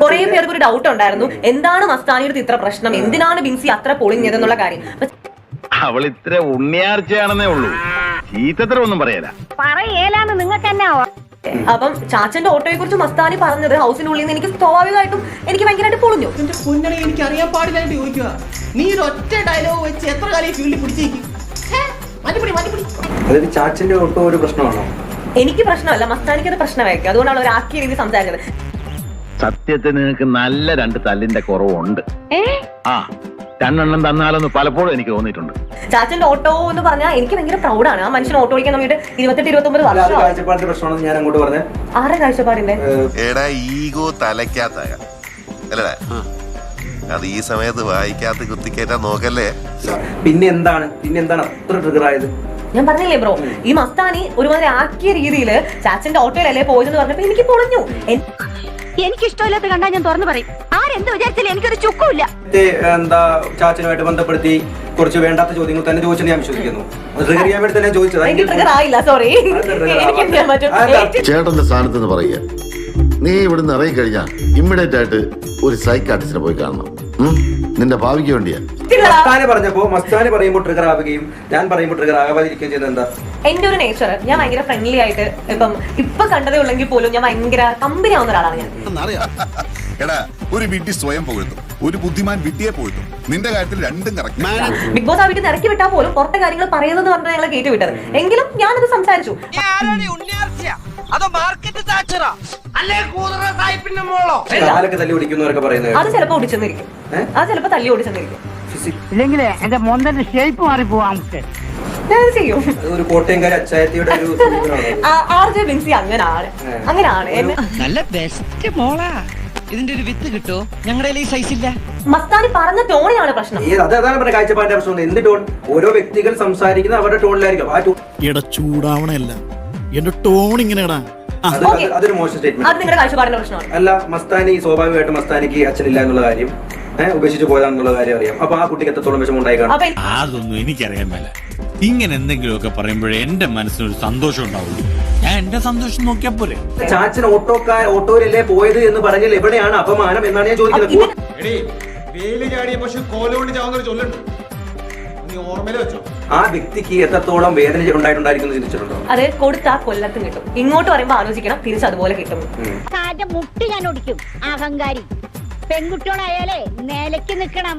കുറെ പേർക്ക് ഒരു ഡൗട്ട് ഉണ്ടായിരുന്നു, എന്താണ് മസ്താനിയുടെ ഇത്ര പ്രശ്നം, എന്തിനാണ് ബിൻസി അത്ര പൊളിഞ്ഞതെന്നുള്ള കാര്യം. അവൾ ഇത്ര ഉണ്ണിയാർച്ചയാണെന്നേ ഉള്ളൂ, ചീത്തത്ര ഒന്നും പറയല പറയേലാന്ന് നിങ്ങൾക്ക് തന്നെ. അപ്പം ചാച്ചന്റെ ഓട്ടോയെ കുറിച്ച് മസ്താനി പറഞ്ഞത് ഹൗസിനുള്ളിൽ നിന്ന് എനിക്ക് സ്വാഭാവികമായിട്ടും എനിക്ക് ഭയങ്കരമായിട്ട് പൊളിഞ്ഞു. എന്റെ പൊന്നണി, എനിക്ക് അറിയാൻ പാടില്ലായിട്ട് ചോദിക്കുക, നീ ഒരു ഒറ്റ ഡയലോഗ് വെച്ച് എത്ര കാലം ഈ ഫീൽഡിൽ പിടിച്ചേക്കും? അതായത് ചാച്ചന്റെ ഓട്ടോ ഒരു പ്രശ്നമാണോ? എനിക്ക് പ്രശ്നമല്ല, മസ്താനിക്ക് അത് പ്രശ്നമായിരിക്കും. അതുകൊണ്ടാണ് അവർ ആക്കിയ രീതി സംസാരിച്ചത്. സത്യത്തിൽ നിങ്ങൾക്ക് നല്ല രണ്ട് തല്ലിന്റെ കുറവുണ്ട്. ആ രണ്ടെണ്ണം തന്നാലെന്ന് പലപ്പോഴും എനിക്ക് തോന്നിയിട്ടുണ്ട്. ചാച്ചന്റെ ഓട്ടോ എന്ന് പറഞ്ഞാൽ എനിക്ക് ഭയങ്കര പ്രൗഡാണ്. ആ മനുഷ്യൻ ഓട്ടോ ഓടിക്കാൻ തുടങ്ങിയിട്ട് 28-29 വർഷം. കാഴ്ചപ്പാടിന്റെ പ്രശ്നമാണെന്ന് ഞാൻ അങ്ങോട്ട് പറഞ്ഞത്. ആരുടെ കാഴ്ചപ്പാടിന്റെ? ഈഗോ തലയ്ക്കാത്ത അല്ലേ, അത് ഈ സമയത്ത് വായിക്കാത്ത കുത്തിക്കേറ്റാ നോക്കല്ലേ. പിന്നെ എന്താണ് അത്ര ട്രിഗർ ആയത്? ഞാൻ പറഞ്ഞില്ലേ ബ്രോ, ഈ മസ്താനി ഒരുമാതിരി ആക്കിയ രീതിയിൽ ചാച്ചന്റെ ഓട്ടോയിലല്ലേ പോയതെന്ന് പറഞ്ഞപ്പോ എനിക്ക് പൊളിഞ്ഞു. എനിക്കിഷ്ടമില്ലാത്ത കണ്ടാ ഞാൻ തുറന്നു പറയും. ആരെന്ത് വിചാരിച്ചാലും എനിക്കൊരു ചുക്കുമില്ല. എന്താ ചാച്ചനുമായിട്ട് ബന്ധപ്പെടുത്തി കുറച്ച് വേണ്ടാത്ത ചോദ്യങ്ങൾ തന്നെ ചോദിച്ചെന്ന് ഞാൻ വിശ്വസിക്കുന്നു. ട്രിഗർ ചെയ്യാൻ വേണ്ടി തന്നെ ചോദിച്ചത്. എനിക്ക് ട്രിഗർ ആയില്ല, സോറി. ചേട്ടന്റെ സ്ഥാനത്ത് നിന്ന് പറയുക, നീ ഇവിടുന്ന് ഇറങ്ങിക്കഴിഞ്ഞാൽ ഇമ്മീഡിയറ്റ് ആയിട്ട് ഒരു സൈക്കാട്രിസ്റ്റിനെ പോയി കാണണം. നിന്റെ ഭാവിക്ക് വേണ്ടിയാ. മസ്താനി പറയുമ്പോൾ ട്രിഗർ ആവുകയും ഞാൻ പറയുമ്പോൾ ട്രിഗർ ആവാതിരിക്കുകയും ചെയ്യുന്നത് എന്താ? എന്റെ ഒരു നേച്ചർ, ഞാൻ ഭയങ്കര ഫ്രണ്ട്ലി ആയിട്ട് ഇപ്പൊ കണ്ടതേ ഉള്ളെങ്കിൽ പോലും ഞാൻ ഭയങ്കര കമ്പനി ആവുന്ന ഒരാളാണ് ഞാൻ. എടാ, ഒരു വിഡ്ഢി സ്വയം പുകഴ്ത്തും, ഒരു ബുദ്ധിമാൻ വിഡ്ഢിയെ പുകഴ്ത്തും. നിന്റെ കാര്യത്തിൽ രണ്ടും കറക്റ്റ്. ബിഗ് ബോസ് ആ വീട്ടിൽ ഇറക്കി വിട്ടാൽ പോലും പുറത്തെ കാര്യങ്ങൾ പറയുന്നത് പറഞ്ഞാൽ ഞങ്ങളെ കയറ്റി വിട്ടത്. എങ്കിലും ഞാനത് സംസാരിച്ചു. അത് ചിലപ്പോ ഓടിച്ചെന്നിരിക്കും, അത് ചിലപ്പോ തല്ലി ഓടിച്ചെന്നിരിക്കും. ഇല്ലെങ്കിലേ എന്റെ മോന്തന്റെ ഷേപ്പ് മാറി പോവാം. ഞാൻ ചെയ്യും. ഒരു കോട്ടയംകാരി അച്ചായത്തിയുടെ ഒരു RJ ബിൻസി അങ്ങനാണ്. നല്ല ബെസ്റ്റ് മോളാ. ഇതിന്റെ ഒരു വിത്ത് കിട്ടോ? ഞങ്ങളുടെ ഈ സൈസ് ഇല്ല. മസ്താനി പറഞ്ഞ ടോണിയാണ് പ്രശ്നം. അതാണ് പറഞ്ഞ കാഴ്ചപ്പാടിന്റെ പ്രശ്നം. എന്ത് ടോൺ? ഓരോ വ്യക്തികൾ സംസാരിക്കുന്നത് അവരുടെ ടോണിലായിരിക്കും. ആ ടോൺ ചൂടാവണല്ല, എന്റെ ടോൺ ഇങ്ങനെയാടാ. അതൊരു മോശം സ്റ്റേറ്റ്മെന്റ്. അത് നിങ്ങളുടെ കാഴ്ചപ്പാടിന്റെ പ്രശ്നമാണ്. അല്ല, മസ്താനി സ്വാഭാവികമായിട്ടും മസ്താനിക്ക് അച്ഛനില്ല എന്നുള്ള കാര്യം, ഉപേക്ഷിച്ച് പോയതാണെന്നുള്ള കാര്യം അറിയാം. അപ്പൊ ആ കുട്ടിക്ക് എത്രത്തോളം വിഷമം ഉണ്ടായി കാണും. അതൊന്നും എനിക്കറിയാൻ മേല. ഇങ്ങനെ എന്തെങ്കിലുമൊക്കെ പറയുമ്പോഴേ എന്റെ മനസ്സിനൊരു സന്തോഷം ഉണ്ടാവുള്ളൂ. ഞാൻ എന്റെ സന്തോഷം നോക്കിയാ പോരെ. ചാച്ചൻ ഓട്ടോയിലല്ലേ പോയത് എന്ന് പറഞ്ഞാൽ എവിടെയാണ് അപമാനം എന്നാണ് ഞാൻ ചോദിക്കുന്നത്. ആ വ്യക്തിക്ക് എത്രത്തോളം വേദന ഉണ്ടായിട്ടുണ്ടായിരിക്കും ചിന്തിച്ചിട്ടുണ്ടോ? അത് കൊടുത്താ കൊല്ലത്തും കിട്ടും. ഇങ്ങോട്ട് പറയുമ്പോ ആലോചിക്കണം, തിരിച്ച് അതുപോലെ കിട്ടും. മുട്ടി ഞാൻ ഒടിക്കും. അഹങ്കാരി പെൺകുട്ടികളായാലേ നിലയ്ക്ക് നിൽക്കണം.